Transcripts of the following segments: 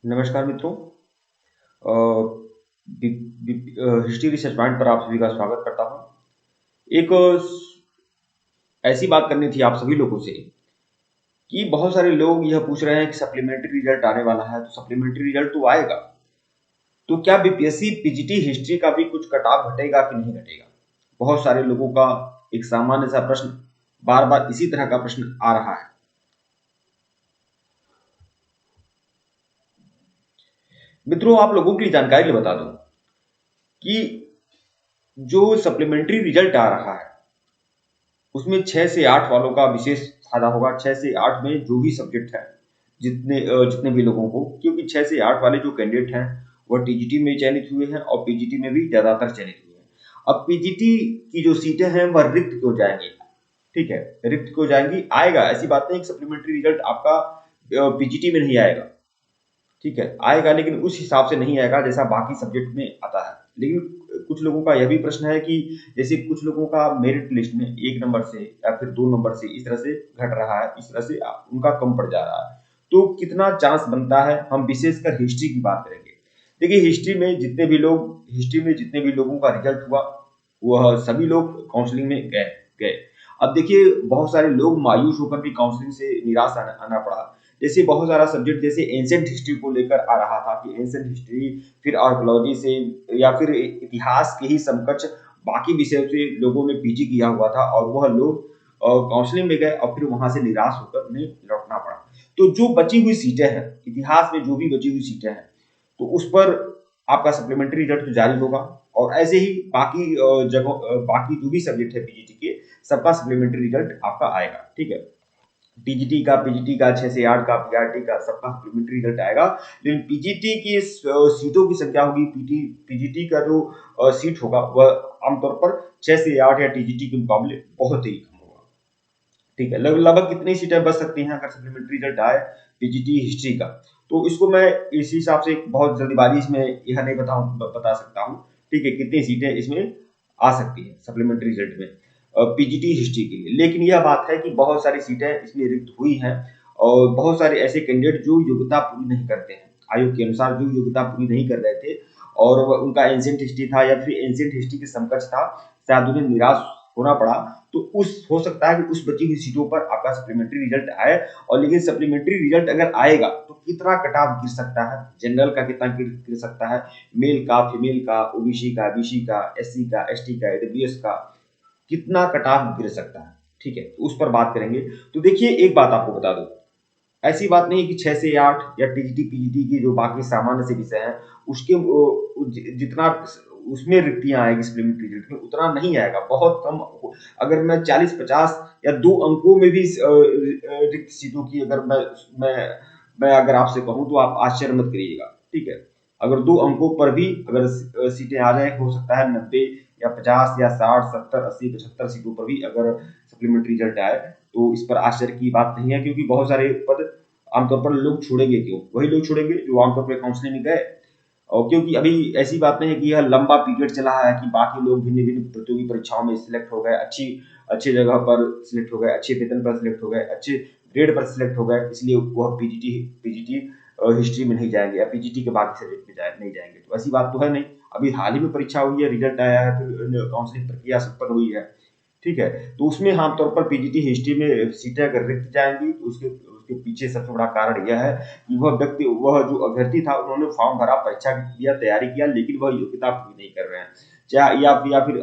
नमस्कार मित्रों। History research point पर आप सभी का स्वागत करता हूं। एक ऐसी बात करनी थी आप सभी लोगों से कि बहुत सारे लोग यह पूछ रहे हैं कि सप्लीमेंट्री रिजल्ट आने वाला है, तो सप्लीमेंट्री रिजल्ट तो आएगा, तो क्या बीपीएससी पीजीटी हिस्ट्री का भी कुछ कटाव घटेगा कि नहीं घटेगा। बहुत सारे लोगों का एक सामान्य सा प्रश्न, बार बार इसी तरह का प्रश्न आ रहा है। मित्रों, आप लोगों के लिए जानकारी के लिए बता दूं कि जो सप्लीमेंट्री रिजल्ट आ रहा है उसमें 6 से 8 वालों का विशेष फायदा होगा। 6 से 8 में जो भी सब्जेक्ट है, जितने भी लोगों को, क्योंकि 6 से 8 वाले जो कैंडिडेट हैं वह टीजीटी में चयनित हुए हैं और पीजीटी में भी ज्यादातर चयनित हुए हैं। अब पीजीटी की जो सीटें हैं वह रिक्त क्यों जाएंगी, ठीक है, रिक्त क्यों जाएंगी, आएगा, ऐसी बात नहीं। सप्लीमेंट्री रिजल्ट आपका पीजीटी में नहीं आएगा, ठीक है, आएगा, लेकिन उस हिसाब से नहीं आएगा जैसा बाकी सब्जेक्ट में आता है। लेकिन कुछ लोगों का यह भी प्रश्न है कि जैसे कुछ लोगों का मेरिट लिस्ट में 1 नंबर से या फिर 2 नंबर से इस तरह से घट रहा है, इस तरह से उनका कम पड़ जा रहा है, तो कितना चांस बनता है। हम विशेषकर हिस्ट्री की बात करेंगे। देखिए, हिस्ट्री में जितने भी लोगों का रिजल्ट हुआ वह सभी लोग काउंसलिंग में गए गए अब देखिए, बहुत सारे लोग मायूस होकर भी काउंसलिंग से निराश आना पड़ा। जैसे बहुत सारा सब्जेक्ट जैसे एंशिएंट हिस्ट्री को लेकर आ रहा था कि एंशिएंट हिस्ट्री, फिर आर्कोलॉजी से या फिर इतिहास के ही समकक्ष बाकी विषयों से लोगों ने पीजी किया हुआ था, और वह लोग काउंसलिंग में गए और फिर वहां से निराश होकर उन्हें लौटना पड़ा। तो जो बची हुई सीटें हैं, इतिहास में जो भी बची हुई सीटें हैं, तो उस पर आपका सप्लीमेंट्री रिजल्ट तो जारी होगा। और ऐसे ही बाकी बाकी जो भी सब्जेक्ट है पीजीटी के, सबका सप्लीमेंट्री रिजल्ट आपका आएगा, ठीक है। टीजीटी का, पीजीटी का, 6 से 8 का, पीआरटी का, सबका सप्लीमेंट्री रिजल्ट आएगा। लेकिन पीजीटी की सीटों की संख्या होगी, पीजीटी का जो सीट होगा वह आमतौर पर 6 से 8 या टीजीटी के मुकाबले बहुत ही कम होगा, ठीक है। लगभग कितनी सीटें बच सकती हैं अगर सप्लीमेंट्री रिजल्ट आए पीजीटी हिस्ट्री का, तो इसको मैं इस हिसाब से बहुत जल्दीबाजी इसमें यह नहीं बता सकता हूँ, ठीक है, कितनी सीटें इसमें आ सकती है सप्लीमेंट्री रिजल्ट में पीजीटी हिस्ट्री के लिए। लेकिन यह बात है कि बहुत सारी सीटें इसमें रिक्त हुई हैं, और बहुत सारे ऐसे कैंडिडेट जो योग्यता पूरी नहीं करते हैं, आयोग के अनुसार जो योग्यता पूरी नहीं कर रहे थे, और उनका एंशिएंट हिस्ट्री था या फिर एंशिएंट हिस्ट्री के समकक्ष था, शायद उन्हें निराश होना पड़ा। तो हो सकता है कि उस बची हुई सीटों पर आपका सप्लीमेंट्री रिजल्ट आए। और लेकिन सप्लीमेंट्री रिजल्ट अगर आएगा तो कितना कट ऑफ गिर सकता है, जनरल का कितना गिर सकता है, मेल का, फीमेल का, ओबीसी का, बीसी का, एससी का, एसटी का, ईडब्ल्यूएस का, कितना कट ऑफ गिर सकता है, ठीक है, तो उस पर बात करेंगे। तो देखिए, एक बात आपको बता दूं, ऐसी बात नहीं है कि 6 से 8 या टीजीटी पीजीटी की जो बाकी सामान्य से विषय हैं उसके जितना उसमें रिक्तियां आएगी सप्लीमेंट्री रिजल्ट में, उतना नहीं आएगा, बहुत कम। अगर मैं 40-50 या 2 अंकों में भी रिक्त सीटों की अगर मैं मैं अगर आपसे कहूं तो आप आश्चर्य मत करिएगा, ठीक है। अगर 2 अंकों पर भी अगर सीटें आ जाए, हो सकता है 90 या 50 या 60, 70, 80, 75 सीटों पर भी अगर सप्लीमेंट्री रिजल्ट आए, तो इस पर आश्चर्य की बात नहीं है, क्योंकि बहुत सारे पद आमतौर पर लोग छोड़ेंगे। क्यों? वही लोग छोड़ेंगे जो आमतौर पर काउंसलिंग में गए। और क्योंकि अभी ऐसी बात नहीं है कि यह लंबा पीरियड चला है कि बाकी लोग भिन्न भिन्न प्रतियोगी परीक्षाओं में सिलेक्ट हो गए, अच्छी जगह पर सिलेक्ट हो गए, अच्छे वेतन पर सिलेक्ट हो गए, अच्छे ग्रेड पर सिलेक्ट हो गए, इसलिए वह पीजीटी हिस्ट्री में नहीं जाएंगे या पीजीटी के बाकी सब्जेक्ट में नहीं जाएंगे। तो ऐसी बात तो है नहीं। अभी हाल ही में परीक्षा हुई है, रिजल्ट आया है, फिर काउंसलिंग प्रक्रिया संपन्न हुई है, ठीक है। तो उसमें आमतौर पर पीजीटी हिस्ट्री में सीटें अगर रिक्त जाएंगी तो उसके उसके पीछे सबसे बड़ा कारण यह है कि वह जो अभ्यर्थी था, उन्होंने फॉर्म भरा, परीक्षा दिया, तैयारी किया, लेकिन वह योग्यता पूरी नहीं कर रहे हैं, चाहे या फिर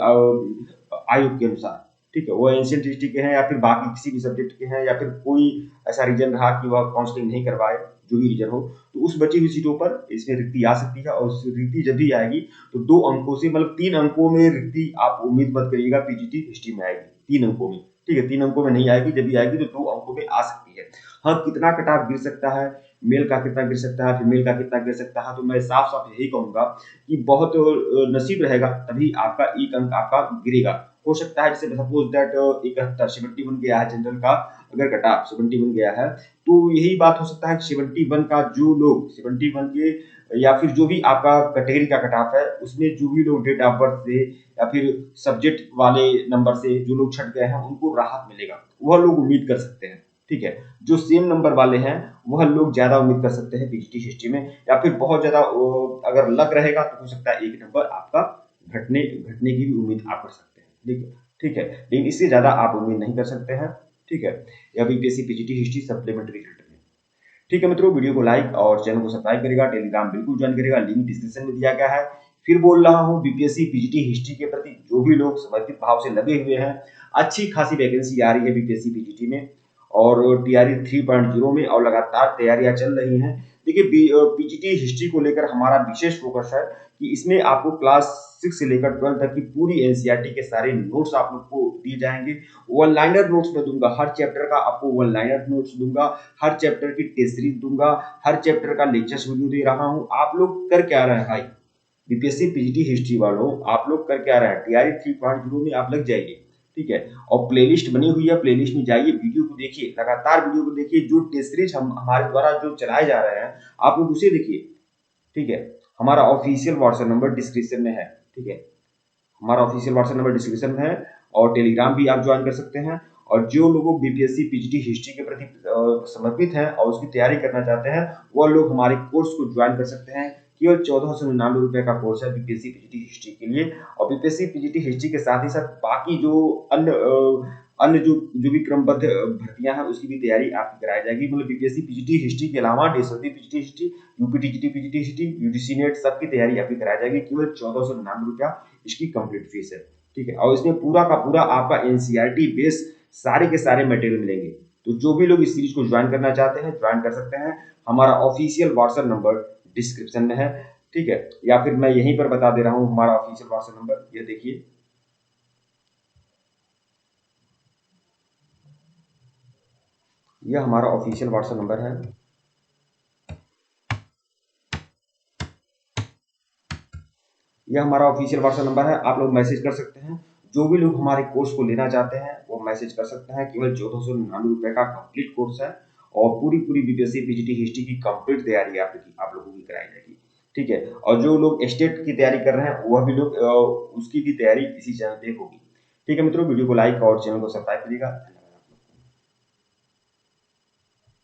आयोग के अनुसार, ठीक है, वो एंशिएंट हिस्ट्री के हैं या फिर बाकी किसी भी सब्जेक्ट के हैं, या फिर कोई ऐसा रीजन रहा कि वह काउंसलिंग नहीं करवाए, जो भी रीजन हो, तो उस बची हुई सीटों पर इसमें रिक्ति आ सकती है। और उस रिक्ति जब भी आएगी तो 2 अंकों से, मतलब 3 अंकों में रिक्ति आप उम्मीद मत करिएगा पीजीटी हिस्ट्री में आएगी, 3 अंकों में, ठीक है, 3 अंकों में नहीं आएगी, जब भी आएगी तो 2 अंकों में आ सकती है। हाँ, कितना कट ऑफ गिर सकता है, मेल का कितना गिर सकता है, फीमेल का कितना गिर सकता है, तो मैं साफ साफ यही कहूंगा कि बहुत नसीब रहेगा तभी आपका 1 अंक आपका गिरेगा। हो सकता है जैसे सपोज दैट 71 71 गया है जनरल का, अगर कट ऑफ 71 गया है, तो यही बात हो सकता है कि 71 का जो लोग 71 के, या फिर जो भी आपका कैटेगरी का कट ऑफ है, उसमें जो भी लोग डेट ऑफ बर्थ से या फिर सब्जेक्ट वाले नंबर से जो लोग छट गए हैं, उनको राहत मिलेगा, वह लोग उम्मीद कर सकते हैं, ठीक है। जो सेम नंबर वाले हैं वह लोग ज्यादा उम्मीद कर सकते हैं पीजीटी हिस्ट्री में, या फिर बहुत ज्यादा अगर लक रहेगा तो हो सकता है एक नंबर आपका घटने घटने की भी उम्मीद आप कर सकते हैं। ठीक है, लेकिन इससे ज्यादा आप उम्मीद नहीं कर सकते हैं। ठीक है, यह BPSC PGT history supplementary result में। ठीक है मित्रों, वीडियो को लाइक और चैनल को सब्सक्राइब करेगा, टेलीग्राम बिल्कुल ज्वाइन करेगा, लिंक डिस्क्रिप्शन में दिया गया है। फिर बोल रहा हूँ, बीपीएससी पीजीटी हिस्ट्री के प्रति जो भी लोग समर्पित भाव से लगे हुए हैं, अच्छी खासी वैकेंसी आ रही है बीपीएससी पीजीटी में और टीआरई 3.0 में, और लगातार तैयारियां चल रही हैं। देखिए, पीजीटी हिस्ट्री को लेकर हमारा विशेष फोकस है कि इसमें आपको क्लास 6 से लेकर 12 तक की पूरी एनसीईआरटी के सारे नोट्स आप लोग को दिए जाएंगे। वन लाइनर नोट्स में दूंगा, हर चैप्टर का आपको वन लाइनर नोट्स दूंगा, हर चैप्टर की टेस्ट सीरीज दूंगा, हर चैप्टर का लेक्चर्स वीडियो दे रहा हूं। आप लोग कर क्या रहे हैं भाई, बीपीएससी पीजीटी हिस्ट्री वालों, आप लोग कर क्या रहे हैं, टीआरई 3.0 में आप लग जाइए। ठीक है, और प्लेलिस्ट बनी हुई है, प्लेलिस्ट में जाइए, वीडियो को देखिए, लगातार वीडियो को देखिए, जो टेस्ट सीरीज हमारे द्वारा जो चलाए जा रहे हैं आप लोग उसे देखिए। ठीक है, हमारा ऑफिशियल व्हाट्सएप नंबर डिस्क्रिप्शन में है। ठीक है, हमारा ऑफिशियल व्हाट्सएप नंबर डिस्क्रिप्शन में है, और टेलीग्राम भी आप ज्वाइन कर सकते हैं। और जो लोग बीपीएससी पीजीटी हिस्ट्री के प्रति समर्पित हैं और उसकी तैयारी करना चाहते हैं, वह लोग हमारे कोर्स को ज्वाइन कर सकते हैं। केवल 1499 का कोर्स है बीपीएससी पीजीटी हिस्ट्री के लिए। और बीपीएससी पीजीटी हिस्ट्री के साथ ही साथ बाकी जो अन्य अन्य जो भी क्रमबद्ध भर्तियां हैं उसकी भी तैयारी आपकी कराई जाएगी। मतलब बीपीएससी पीजीटी हिस्ट्री के अलावा DSSB PGT history, UP TGT PGT history, UGC net सबकी तैयारी आपकी कराई जाएगी। केवल 1499 इसकी कंप्लीट फीस है। ठीक है, और इसमें पूरा का पूरा आपका एनसीईआरटी बेस सारे के सारे मटेरियल मिलेंगे। तो जो भी लोग इस सीरीज को ज्वाइन करना चाहते हैं ज्वाइन कर सकते हैं। हमारा ऑफिशियल व्हाट्सएप नंबर डिस्क्रिप्शन में है। ठीक है, या फिर मैं यहीं पर बता दे रहा हूं हमारा ऑफिशियल व्हाट्सएप नंबर, ये देखिए, यह हमारा ऑफिशियल व्हाट्सएप नंबर है। यह हमारा ऑफिशियल व्हाट्सएप नंबर है, आप लोग मैसेज कर सकते हैं। जो भी लोग हमारे कोर्स को लेना चाहते हैं वो मैसेज कर सकते हैं। केवल 1499 का कंप्लीट कोर्स है, और पूरी पूरी बीपीएससी पीजीटी हिस्ट्री की कंप्लीट तैयारी आप लोगों की कराई जाएगी। ठीक है, और जो लोग स्टेट की तैयारी कर रहे हैं वह भी लोग उसकी भी तैयारी इसी चैनल पे होगी। ठीक है मित्रों, वीडियो को लाइक और चैनल को सब्सक्राइब करिएगा।